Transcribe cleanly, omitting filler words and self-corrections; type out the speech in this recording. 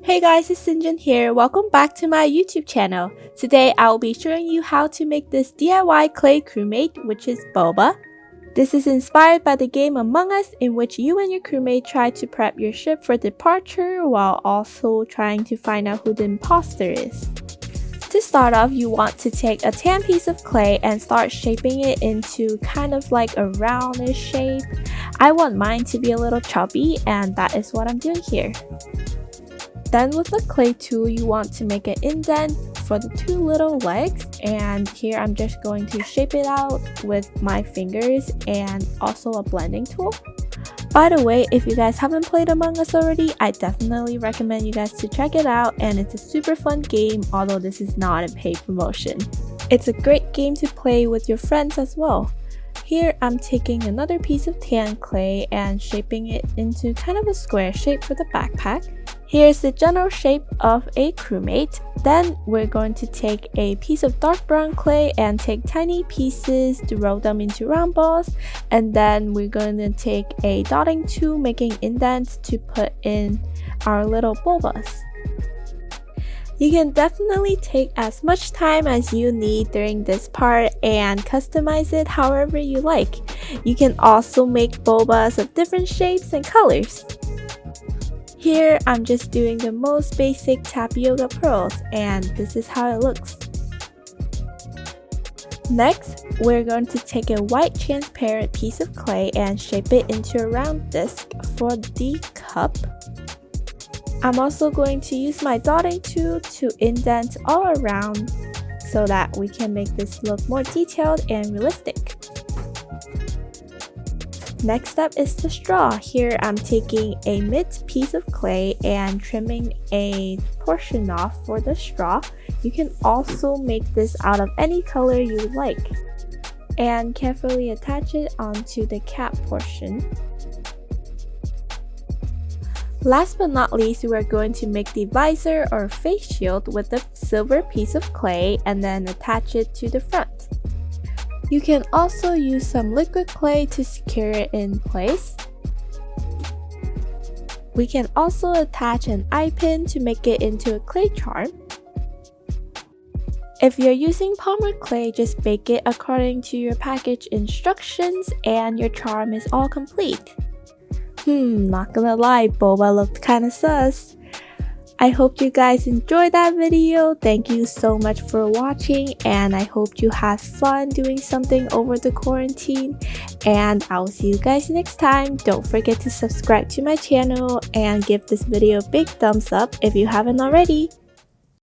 Hey guys, it's Sinjin here. Welcome back to my YouTube channel. Today I will be showing you how to make this DIY clay crewmate, which is Boba. This is inspired by the game Among Us, in which you and your crewmate try to prep your ship for departure while also trying to find out who the imposter is. To start off, you want to take a tan piece of clay and start shaping it into kind of like a roundish shape. I want mine to be a little chubby, and that is what I'm doing here. Then with the clay tool, you want to make an indent for the two little legs, and here I'm just going to shape it out with my fingers and also a blending tool. By the way, if you guys haven't played Among Us already, I definitely recommend you guys to check it out, and it's a super fun game, although this is not a paid promotion. It's a great game to play with your friends as well. Here I'm taking another piece of tan clay and shaping it into kind of a square shape for the backpack. Here's the general shape of a crewmate. Then we're going to take a piece of dark brown clay and take tiny pieces to roll them into round balls, and then we're going to take a dotting tool making indents to put in our little bobas. You can definitely take as much time as you need during this part and customize it however you like. You can also make bobas of different shapes and colors. Here I'm just doing the most basic tapioca pearls, and this is how it looks. Next, we're going to take a white transparent piece of clay and shape it into a round disc for the cup. I'm also going to use my dotting tool to indent all around so that we can make this look more detailed and realistic. Next up is the straw. Here I'm taking a mid piece of clay and trimming a portion off for the straw. You can also make this out of any color you like, and carefully attach it onto the cap portion. Last but not least, we are going to make the visor or face shield with a silver piece of clay and then attach it to the front. You can also use some liquid clay to secure it in place. We can also attach an eye pin to make it into a clay charm. If you're using polymer clay, just bake it according to your package instructions and your charm is all complete. Not gonna lie, Boba looked kinda sus. I hope you guys enjoyed that video. Thank you so much for watching, and I hope you have fun doing something over the quarantine, and I'll see you guys next time. Don't forget to subscribe to my channel and give this video a big thumbs up if you haven't already.